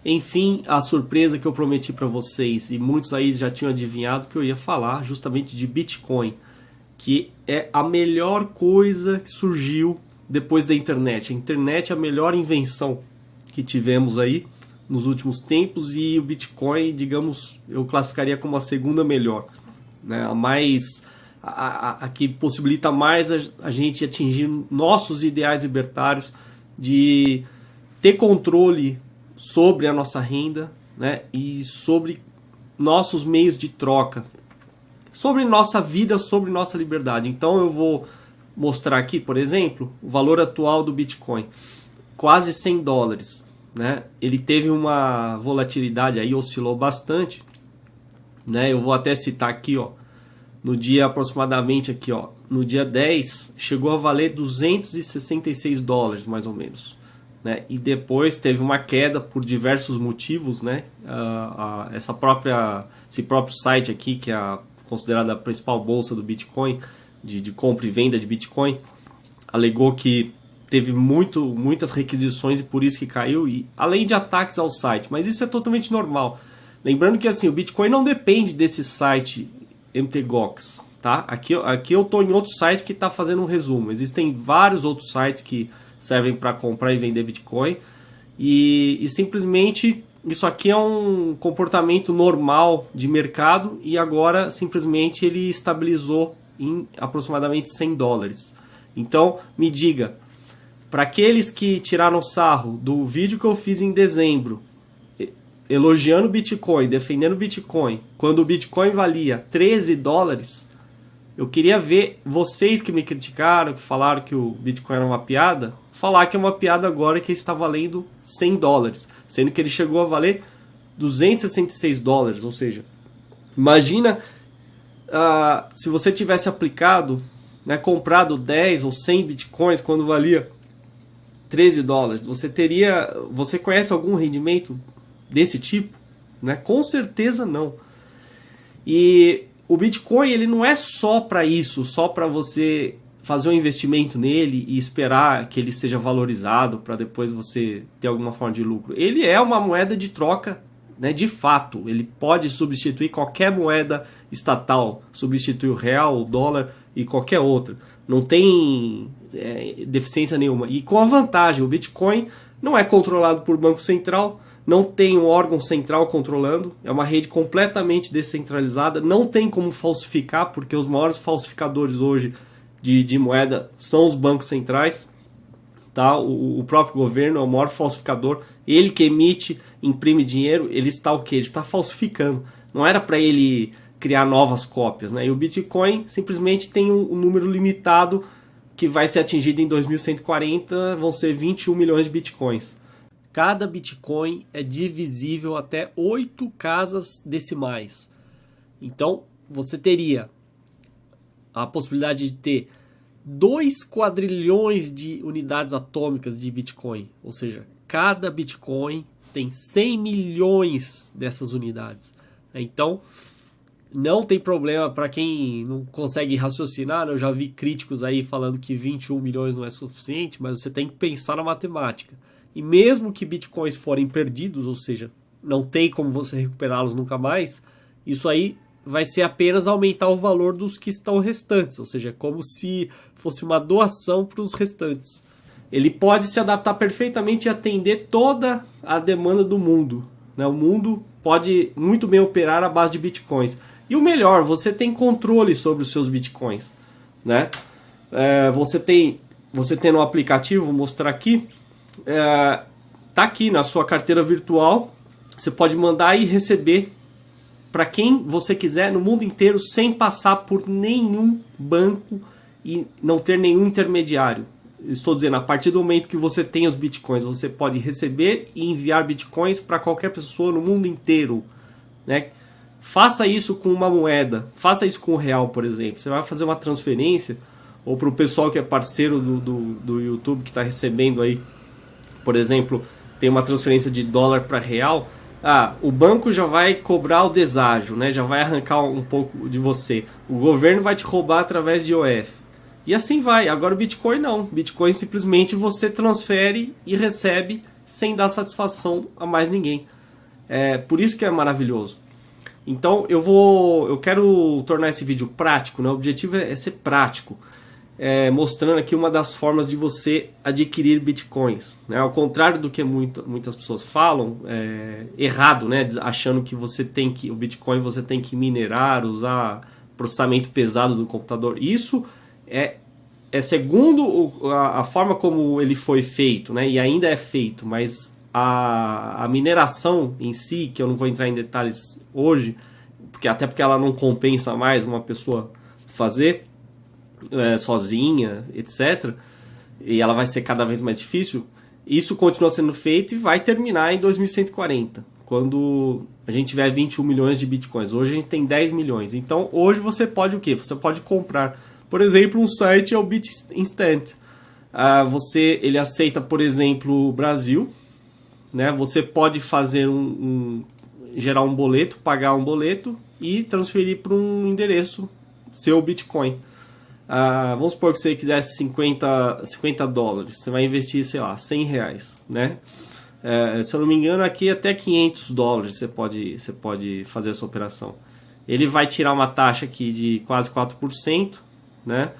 Enfim, a surpresa que eu prometi para vocês, e muitos aí já tinham adivinhado que eu ia falar justamente de Bitcoin, que é a melhor coisa que surgiu depois da internet. A internet é a melhor invenção que tivemos aí nos últimos tempos, e o Bitcoin, digamos, eu classificaria como a segunda melhor, né? A mais... A que possibilita mais a gente atingir nossos ideais libertários de ter controle sobre a nossa renda, né, e sobre nossos meios de troca, sobre nossa vida, sobre nossa liberdade. Então eu vou mostrar aqui, por exemplo, o valor atual do Bitcoin, quase $100, né? Ele teve uma volatilidade aí, oscilou bastante, né? Eu vou até citar aqui, ó, no dia aproximadamente aqui, ó, no dia 10, chegou a valer $266 mais ou menos, né? E depois teve uma queda por diversos motivos, né? Esse próprio site aqui, que é considerada a principal bolsa do Bitcoin, de compra e venda de Bitcoin, alegou que teve muitas requisições e por isso que caiu, e além de ataques ao site, mas isso é totalmente normal. Lembrando que assim, o Bitcoin não depende desse site MTGOX, tá? Aqui eu estou em outro site que está fazendo um resumo. Existem vários outros sites que servem para comprar e vender Bitcoin, e simplesmente isso aqui é um comportamento normal de mercado, e agora simplesmente ele estabilizou em aproximadamente $100. Então me diga, para aqueles que tiraram sarro do vídeo que eu fiz em dezembro, elogiando o Bitcoin, defendendo o Bitcoin, quando o Bitcoin valia $13, eu queria ver vocês que me criticaram, que falaram que o Bitcoin era uma piada, falar que é uma piada agora que ele está valendo $100, sendo que ele chegou a valer $266, ou seja, imagina se você tivesse aplicado, né, comprado 10 ou 100 Bitcoins quando valia $13, você conhece algum rendimento desse tipo, né? Com certeza não. E o Bitcoin, ele não é só para isso, só para você fazer um investimento nele e esperar que ele seja valorizado para depois você ter alguma forma de lucro. Ele é uma moeda de troca, né, de fato. Ele pode substituir qualquer moeda estatal, substituir o real, o dólar e qualquer outra. Não tem deficiência nenhuma. E com a vantagem, o Bitcoin não é controlado por banco central, não tem um órgão central controlando, é uma rede completamente descentralizada, não tem como falsificar, porque os maiores falsificadores hoje de moeda são os bancos centrais, tá? O próprio governo é o maior falsificador, ele que emite, imprime dinheiro, ele está o quê? Ele está falsificando, não era para ele criar novas cópias, né? E o Bitcoin simplesmente tem um número limitado que vai ser atingido em 2140, vão ser 21 milhões de Bitcoins. Cada Bitcoin é divisível até 8 casas decimais. Então, você teria a possibilidade de ter 2 quadrilhões de unidades atômicas de Bitcoin. Ou seja, cada Bitcoin tem 100 milhões dessas unidades. Então, não tem problema para quem não consegue raciocinar. Eu já vi críticos aí falando que 21 milhões não é suficiente, mas você tem que pensar na matemática. E mesmo que bitcoins forem perdidos, ou seja, não tem como você recuperá-los nunca mais, isso aí vai ser apenas aumentar o valor dos que estão restantes, ou seja, como se fosse uma doação para os restantes. Ele pode se adaptar perfeitamente e atender toda a demanda do mundo, né? O mundo pode muito bem operar à base de bitcoins. E o melhor, você tem controle sobre os seus bitcoins, né? Você tem no aplicativo, vou mostrar aqui, tá aqui na sua carteira virtual, você pode mandar e receber para quem você quiser no mundo inteiro sem passar por nenhum banco e não ter nenhum intermediário. Estou dizendo, a partir do momento que você tem os bitcoins, você pode receber e enviar bitcoins para qualquer pessoa no mundo inteiro, né? Faça isso com uma moeda, faça isso com o real, por exemplo. Você vai fazer uma transferência, ou para o pessoal que é parceiro do YouTube, que está recebendo aí, por exemplo, tem uma transferência de dólar para real, o banco já vai cobrar o deságio, né? Já vai arrancar um pouco de você. O governo vai te roubar através de IOF. E assim vai. Agora o Bitcoin não. Bitcoin simplesmente você transfere e recebe sem dar satisfação a mais ninguém. Por isso que é maravilhoso. Então eu quero tornar esse vídeo prático, né? O objetivo é ser prático, mostrando aqui uma das formas de você adquirir bitcoins, né? Ao contrário do que muitas pessoas falam, errado, né? Achando que o bitcoin você tem que minerar, usar processamento pesado do computador. Isso é segundo a forma como ele foi feito, né? E ainda é feito, mas a mineração em si, que eu não vou entrar em detalhes hoje, até porque ela não compensa mais uma pessoa fazer sozinha, etc. E ela vai ser cada vez mais difícil. Isso continua sendo feito e vai terminar em 2140, quando a gente tiver 21 milhões de bitcoins. Hoje a gente tem 10 milhões. Então hoje você pode o quê? Você pode comprar, por exemplo, um site é o BitInstant. Ele aceita, por exemplo, o Brasil, né? Você pode fazer gerar um boleto, pagar um boleto e transferir para um endereço seu Bitcoin. Vamos supor que você quisesse 50 dólares, você vai investir, sei lá, 100 reais, né? Se eu não me engano, aqui até 500 dólares você pode fazer essa operação. Ele vai tirar uma taxa aqui de quase 4%, né?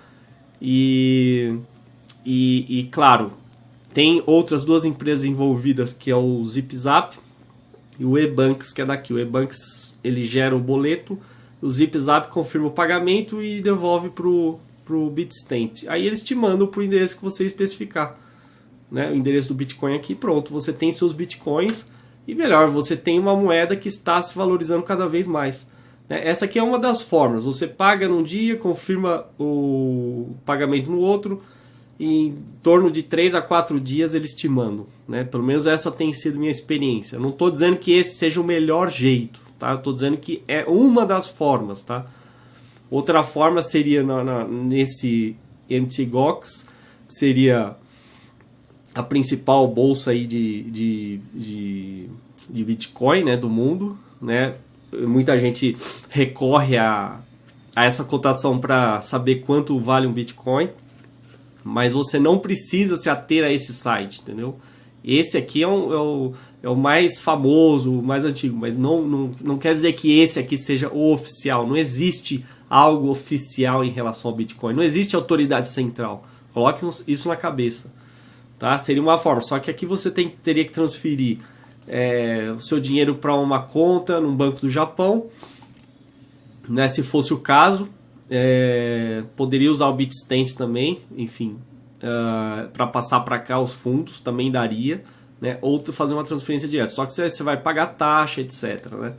E claro, tem outras duas empresas envolvidas, que é o ZipZap e o eBanks, que é daqui. O eBanks, ele gera o boleto, o ZipZap confirma o pagamento e devolve pro Bitstamp. Aí eles te mandam pro endereço que você especificar, né? O endereço do Bitcoin aqui, pronto, você tem seus Bitcoins e melhor, você tem uma moeda que está se valorizando cada vez mais, né? Essa aqui é uma das formas, você paga num dia, confirma o pagamento no outro, em torno de 3 a 4 dias eles te mandam, né? Pelo menos essa tem sido minha experiência. Eu não estou dizendo que esse seja o melhor jeito, tá? Eu estou dizendo que é uma das formas, tá? Outra forma seria nesse Mt. Gox, que seria a principal bolsa aí de Bitcoin, né, do mundo, né? Muita gente recorre a essa cotação para saber quanto vale um Bitcoin. Mas você não precisa se ater a esse site, entendeu? Esse aqui é o mais famoso, o mais antigo, mas não quer dizer que esse aqui seja o oficial. Não existe algo oficial em relação ao Bitcoin. Não existe autoridade central. Coloque isso na cabeça, tá? Seria uma forma. Só que aqui você teria que transferir o seu dinheiro para uma conta num banco do Japão, né? Se fosse o caso. Poderia usar o Bitstamp também, enfim, para passar para cá os fundos também daria, né? Ou fazer uma transferência direta, só que você vai pagar taxa, etc, né?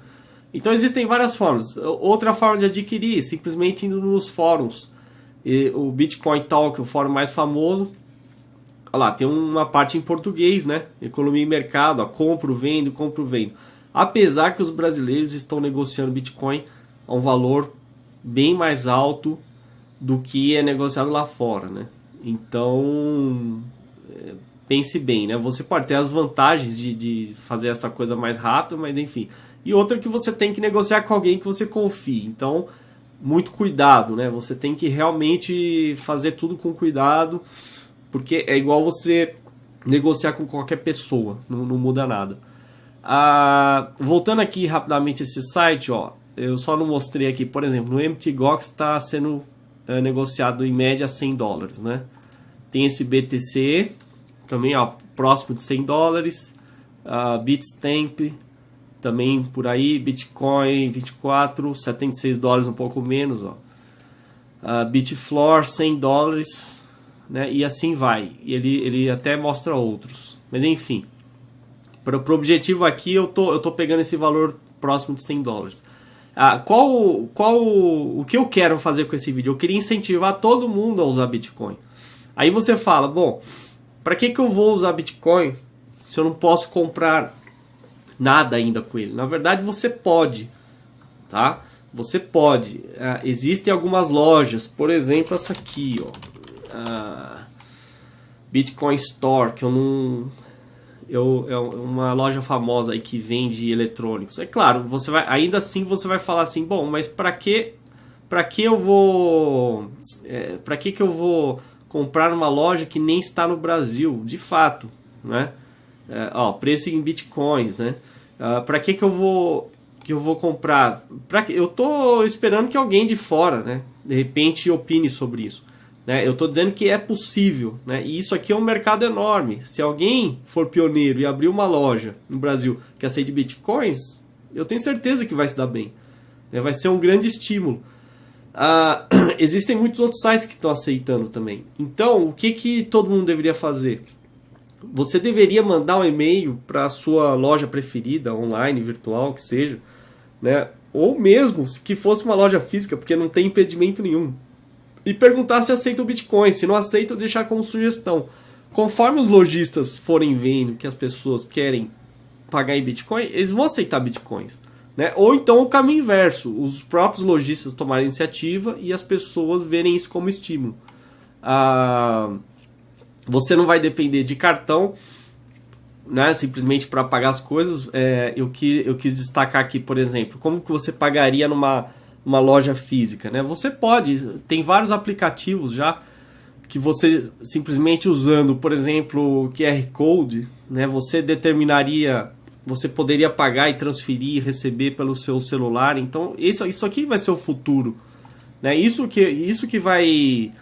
Então existem várias formas. Outra forma de adquirir, simplesmente indo nos fóruns. O Bitcoin Talk, o fórum mais famoso, olha lá, tem uma parte em português, né? Economia e mercado, compro, vendo. Apesar que os brasileiros estão negociando Bitcoin a um valor bem mais alto do que é negociado lá fora, né? Então, pense bem, né? Você pode ter as vantagens de fazer essa coisa mais rápido, mas enfim. E outra que você tem que negociar com alguém que você confie. Então, muito cuidado, né? Você tem que realmente fazer tudo com cuidado, porque é igual você negociar com qualquer pessoa, não muda nada. Voltando aqui rapidamente a esse site, ó, eu só não mostrei aqui, por exemplo, no Mt. Gox está sendo negociado em média 100 dólares, né? Tem esse BTC, também ó, próximo de 100 dólares, Bitstamp, também por aí, Bitcoin 24, 76 dólares, um pouco menos, ó. Bitfloor 100 dólares, né? E assim vai, ele até mostra outros, mas enfim, para o objetivo aqui eu tô pegando esse valor próximo de 100 dólares. O que eu quero fazer com esse vídeo? Eu queria incentivar todo mundo a usar Bitcoin. Aí você fala, bom, para que eu vou usar Bitcoin se eu não posso comprar nada ainda com ele? Na verdade você pode, tá? Você pode. Existem algumas lojas, por exemplo essa aqui, ó, Bitcoin Store, que é uma loja famosa aí que vende eletrônicos. É claro, ainda assim você vai falar assim, bom, mas para que eu vou comprar numa loja que nem está no Brasil, de fato, né? Preço em bitcoins, né? Para que eu vou comprar? Eu estou esperando que alguém de fora, né, de repente opine sobre isso. Né? Eu estou dizendo que é possível, né? E isso aqui é um mercado enorme. Se alguém for pioneiro e abrir uma loja no Brasil que aceite bitcoins, eu tenho certeza que vai se dar bem. Né? Vai ser um grande estímulo. Existem muitos outros sites que estão aceitando também. Então, o que todo mundo deveria fazer? Você deveria mandar um e-mail para a sua loja preferida, online, virtual, que seja, né? Ou mesmo que fosse uma loja física, porque não tem impedimento nenhum. E perguntar se aceita o Bitcoin. Se não aceita, deixar como sugestão. Conforme os lojistas forem vendo que as pessoas querem pagar em Bitcoin, eles vão aceitar Bitcoins. Né? Ou então o caminho inverso. Os próprios lojistas tomarem iniciativa e as pessoas verem isso como estímulo. Você não vai depender de cartão, né? Simplesmente para pagar as coisas. Eu quis destacar aqui, por exemplo, como que você pagaria numa loja física, né? Você tem vários aplicativos já que você simplesmente usando, por exemplo, o QR Code, né? Você poderia pagar e transferir e receber pelo seu celular. Então isso aqui vai ser o futuro, né? Isso que vai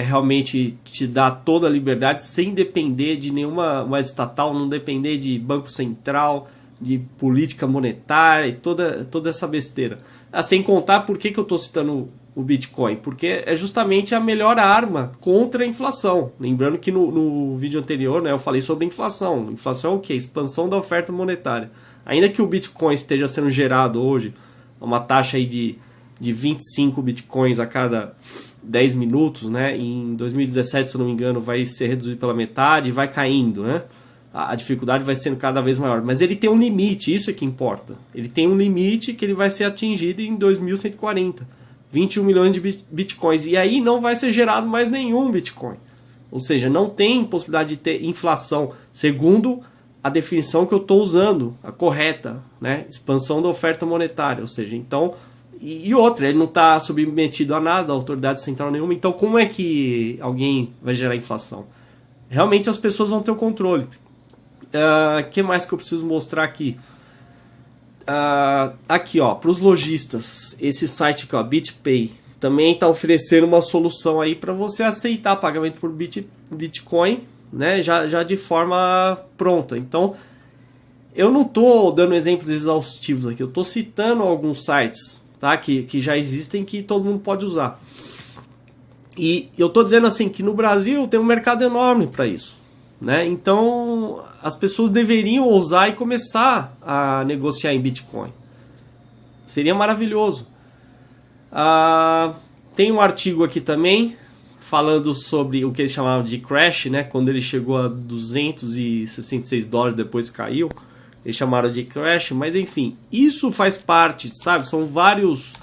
realmente te dar toda a liberdade sem depender de nenhuma moeda estatal, não depender de banco central, de política monetária e toda essa besteira. Sem contar por que eu estou citando o Bitcoin, porque é justamente a melhor arma contra a inflação. Lembrando que no vídeo anterior, né, eu falei sobre inflação. Inflação é o quê? Expansão da oferta monetária. Ainda que o Bitcoin esteja sendo gerado hoje, uma taxa aí de 25 Bitcoins a cada 10 minutos, né? Em 2017, se eu não me engano, vai ser reduzido pela metade e vai caindo, né? A dificuldade vai sendo cada vez maior. Mas ele tem um limite, isso é que importa. Ele tem um limite que ele vai ser atingido em 2140. 21 milhões de bitcoins. E aí não vai ser gerado mais nenhum bitcoin. Ou seja, não tem possibilidade de ter inflação, segundo a definição que eu estou usando, a correta, né? Expansão da oferta monetária. Ou seja, então... E outra, ele não está submetido a nada, a autoridade central nenhuma. Então como é que alguém vai gerar inflação? Realmente as pessoas vão ter o controle. Que mais que eu preciso mostrar aqui? Aqui, ó, para os lojistas, esse site aqui, ó, BitPay, também está oferecendo uma solução aí para você aceitar pagamento por Bitcoin, né, já de forma pronta. Então, eu não estou dando exemplos exaustivos aqui, eu estou citando alguns sites, tá, que já existem, que todo mundo pode usar. E eu estou dizendo assim que no Brasil tem um mercado enorme para isso. Né? Então as pessoas deveriam ousar e começar a negociar em Bitcoin. Seria maravilhoso. Tem um artigo aqui também falando sobre o que eles chamavam de crash, né? Quando ele chegou a $266, depois caiu. Eles chamaram de crash, mas enfim, isso faz parte, sabe? São vários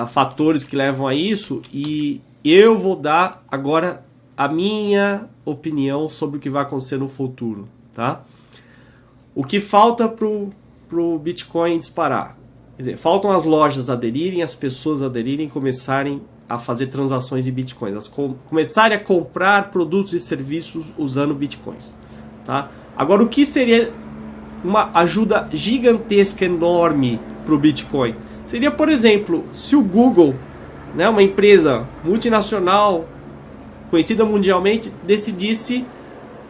fatores que levam a isso, e eu vou dar agora a minha opinião sobre o que vai acontecer no futuro, tá? O que falta pro Bitcoin disparar? Quer dizer, faltam as lojas aderirem, as pessoas aderirem, começarem a fazer transações em Bitcoins, começarem a comprar produtos e serviços usando Bitcoins, tá? Agora, o que seria uma ajuda gigantesca, enorme pro Bitcoin? Seria, por exemplo, se o Google, né, uma empresa multinacional conhecida mundialmente, decidisse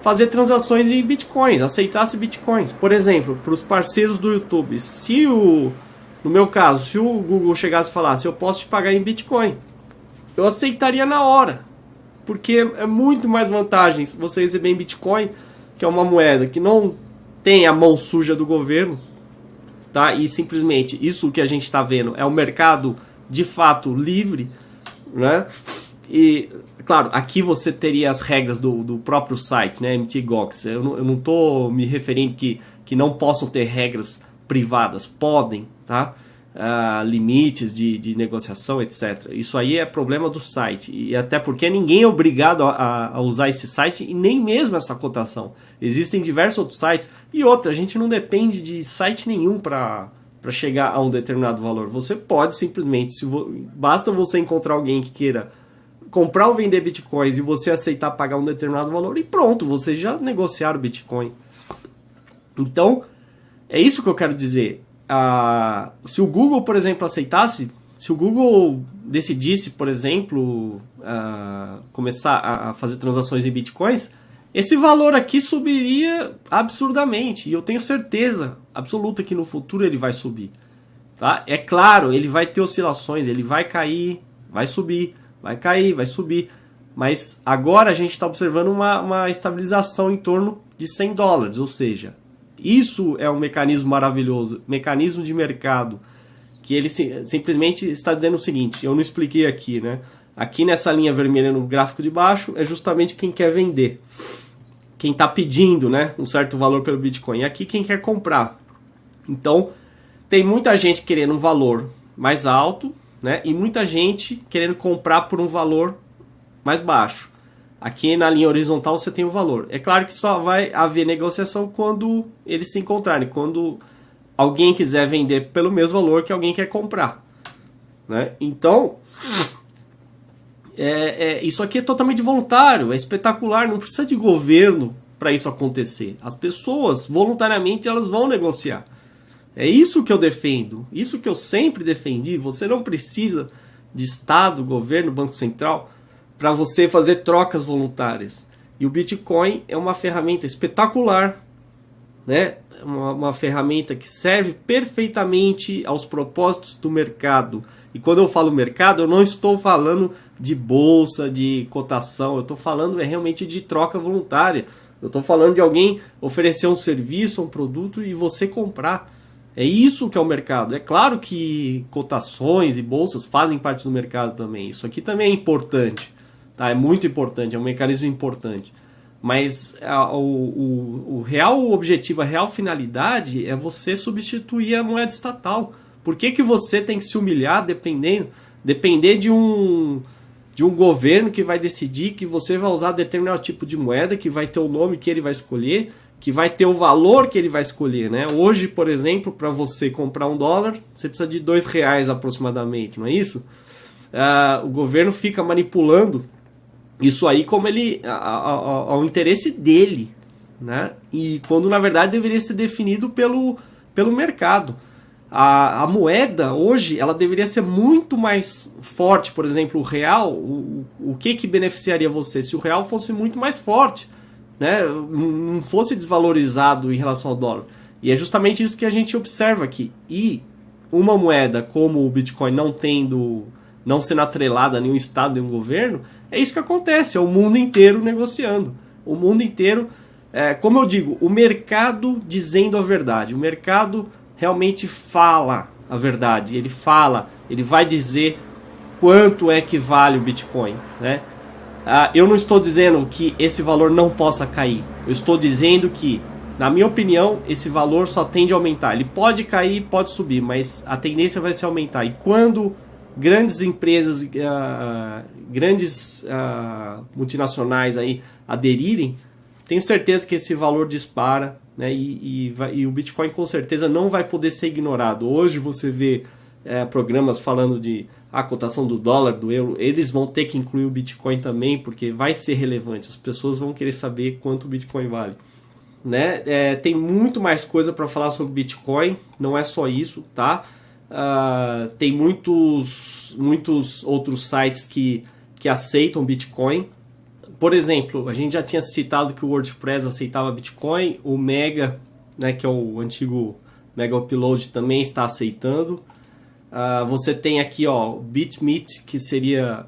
fazer transações em bitcoins, aceitasse bitcoins. Por exemplo, para os parceiros do YouTube, no meu caso, se o Google chegasse e falasse, eu posso te pagar em bitcoin, eu aceitaria na hora, porque é muito mais vantagens você receber em bitcoin, que é uma moeda que não tem a mão suja do governo, tá? E simplesmente isso que a gente está vendo é um mercado de fato livre, né? E claro, aqui você teria as regras do próprio site, né, MTGOX. Eu não estou me referindo que não possam ter regras privadas. Podem, tá? Limites de negociação, etc. Isso aí é problema do site. E até porque ninguém é obrigado a usar esse site e nem mesmo essa cotação. Existem diversos outros sites. E outra, a gente não depende de site nenhum para chegar a um determinado valor. Você pode simplesmente, basta você encontrar alguém que queira comprar ou vender bitcoins e você aceitar pagar um determinado valor e pronto, vocês já negociaram Bitcoin. Então, é isso que eu quero dizer. Se o Google, por exemplo, aceitasse, se o Google decidisse, por exemplo, começar a fazer transações em bitcoins, esse valor aqui subiria absurdamente. E eu tenho certeza absoluta que no futuro ele vai subir. Tá? É claro, ele vai ter oscilações, ele vai cair, vai subir, vai cair, vai subir. Mas agora a gente está observando uma estabilização em torno de $100. Ou seja, isso é um mecanismo maravilhoso, mecanismo de mercado, que ele simplesmente está dizendo o seguinte, eu não expliquei aqui, né? Aqui nessa linha vermelha no gráfico de baixo é justamente quem quer vender, quem está pedindo, né, um certo valor pelo Bitcoin. E aqui quem quer comprar. Então, tem muita gente querendo um valor mais alto, né, e muita gente querendo comprar por um valor mais baixo. Aqui na linha horizontal você tem o valor. É claro que só vai haver negociação quando eles se encontrarem, quando alguém quiser vender pelo mesmo valor que alguém quer comprar, né? Então, isso aqui é totalmente voluntário, é espetacular, não precisa de governo para isso acontecer. As pessoas, voluntariamente, elas vão negociar. É isso que eu defendo, isso que eu sempre defendi. Você não precisa de Estado, governo, Banco Central para você fazer trocas voluntárias. E o Bitcoin é uma ferramenta espetacular, né? Uma ferramenta que serve perfeitamente aos propósitos do mercado. E quando eu falo mercado, eu não estou falando de bolsa, de cotação, eu estou falando realmente de troca voluntária. Eu estou falando de alguém oferecer um serviço, um produto e você comprar. É isso que é o mercado. É claro que cotações e bolsas fazem parte do mercado também. Isso aqui também é importante. Tá? É muito importante, é um mecanismo importante. Mas o real objetivo, a real finalidade é você substituir a moeda estatal. Por que você tem que se humilhar depender de um governo que vai decidir que você vai usar determinado tipo de moeda, que vai ter o nome que ele vai escolher, que vai ter o valor que ele vai escolher, né? Hoje, por exemplo, para você comprar $1, você precisa de R$2 aproximadamente, não é isso? O governo fica manipulando isso aí como ao interesse dele, né? E quando na verdade deveria ser definido pelo mercado. A moeda hoje ela deveria ser muito mais forte. Por exemplo, o real, o que beneficiaria você se o real fosse muito mais forte, né? Não fosse desvalorizado em relação ao dólar. E é justamente isso que a gente observa aqui. E uma moeda como o Bitcoin não sendo atrelada a nenhum estado, nenhum governo, é isso que acontece, é o mundo inteiro negociando. O mundo inteiro, como eu digo, o mercado dizendo a verdade. O mercado realmente fala a verdade. Ele vai dizer quanto é que vale o Bitcoin, né? Eu não estou dizendo que esse valor não possa cair. Eu estou dizendo que, na minha opinião, esse valor só tende a aumentar. Ele pode cair, pode subir, mas a tendência vai ser aumentar. E quando grandes empresas, grandes multinacionais aí aderirem, tenho certeza que esse valor dispara, né? E o Bitcoin com certeza não vai poder ser ignorado. Hoje você vê programas falando de cotação do dólar, do euro, eles vão ter que incluir o Bitcoin também, porque vai ser relevante. As pessoas vão querer saber quanto o Bitcoin vale, né? Tem muito mais coisa para falar sobre Bitcoin, não é só isso, tá? Tem muitos outros sites que aceitam Bitcoin. Por exemplo, a gente já tinha citado que o WordPress aceitava Bitcoin, o Mega, né, que é o antigo Mega Upload, também está aceitando. Você tem aqui o BitMET, que seria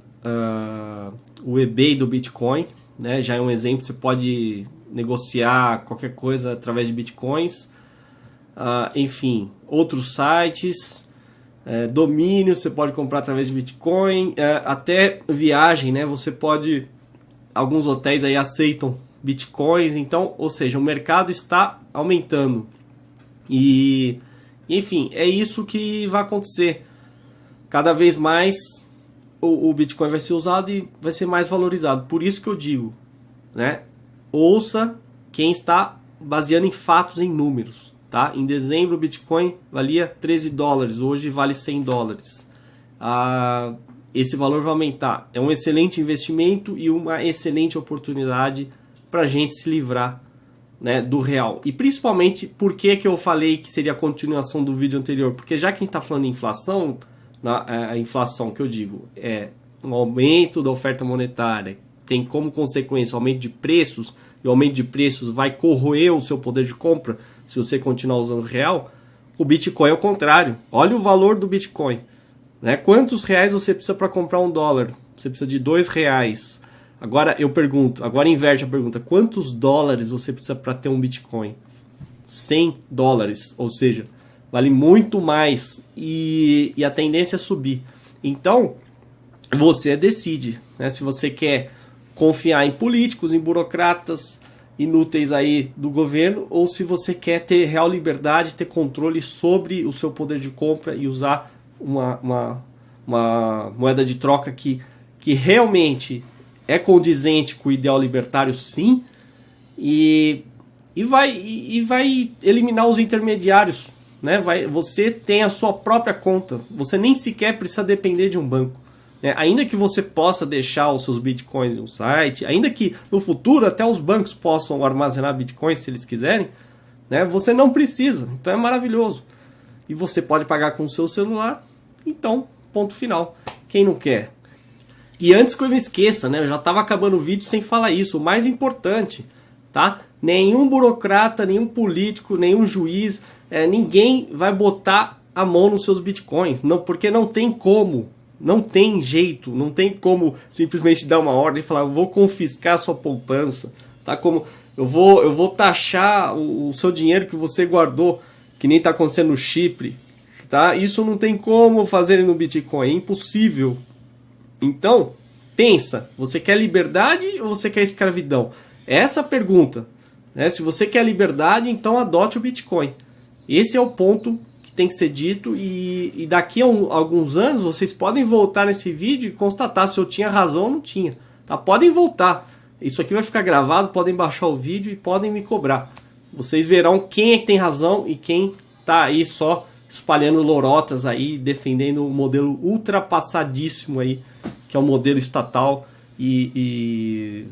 o eBay do Bitcoin, né? Já é um exemplo, você pode negociar qualquer coisa através de Bitcoins. Enfim, outros sites, domínios, você pode comprar através de Bitcoin, até viagem, né? Você pode, alguns hotéis aí aceitam Bitcoins, então, ou seja, o mercado está aumentando. E enfim, é isso que vai acontecer. Cada vez mais o Bitcoin vai ser usado e vai ser mais valorizado. Por isso que eu digo, né? Ouça quem está baseando em fatos, em números. Tá? Em dezembro o Bitcoin valia $13, hoje vale $100. Esse valor vai aumentar. É um excelente investimento e uma excelente oportunidade para a gente se livrar né, do real. E principalmente, por que eu falei que seria a continuação do vídeo anterior? Porque já que a gente está falando de inflação, a inflação que eu digo é um aumento da oferta monetária, tem como consequência o aumento de preços, e o aumento de preços vai corroer o seu poder de compra se você continuar usando o real. O Bitcoin é o contrário. Olha o valor do Bitcoin, né? Quantos reais você precisa para comprar um dólar? Você precisa de R$2. Agora eu pergunto, agora inverte a pergunta, quantos dólares você precisa para ter um Bitcoin? $100, ou seja, vale muito mais e a tendência é subir. Então, você decide, né? Se você quer confiar em políticos, em burocratas inúteis aí do governo, ou se você quer ter real liberdade, ter controle sobre o seu poder de compra e usar uma moeda de troca que realmente é condizente com o ideal libertário, sim, e vai eliminar os intermediários, né? Você tem a sua própria conta, você nem sequer precisa depender de um banco. Ainda que você possa deixar os seus bitcoins em um site, ainda que no futuro até os bancos possam armazenar bitcoins se eles quiserem, né, você não precisa. Então é maravilhoso. E você pode pagar com o seu celular. Então, ponto final. Quem não quer? E antes que eu me esqueça, né, eu já estava acabando o vídeo sem falar isso. O mais importante, tá? Nenhum burocrata, nenhum político, nenhum juiz, ninguém vai botar a mão nos seus bitcoins. Não, porque não tem como. Não tem jeito, não tem como simplesmente dar uma ordem e falar, eu vou confiscar a sua poupança, tá? Como eu vou taxar o seu dinheiro que você guardou, que nem está acontecendo no Chipre, tá? Isso não tem como fazer no Bitcoin, é impossível. Então, pensa, você quer liberdade ou você quer escravidão? Essa é a pergunta, né? Se você quer liberdade, então adote o Bitcoin. Esse é o ponto tem que ser dito, e daqui a alguns anos vocês podem voltar nesse vídeo e constatar se eu tinha razão ou não tinha, tá? Podem voltar, isso aqui vai ficar gravado, podem baixar o vídeo e podem me cobrar. Vocês verão quem é que tem razão e quem tá aí só espalhando lorotas aí, defendendo o modelo ultrapassadíssimo aí, que é o modelo estatal e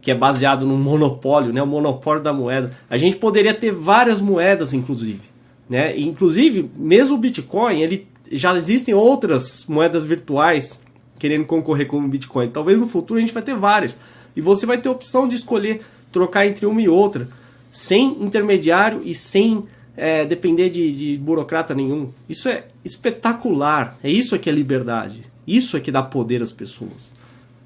que é baseado no monopólio, né? O monopólio da moeda. A gente poderia ter várias moedas, inclusive, né? Inclusive, mesmo o Bitcoin, já existem outras moedas virtuais querendo concorrer com o Bitcoin. Talvez no futuro a gente vai ter várias. E você vai ter a opção de escolher trocar entre uma e outra, sem intermediário e sem depender de burocrata nenhum. Isso é espetacular. É isso que é liberdade. Isso é que dá poder às pessoas.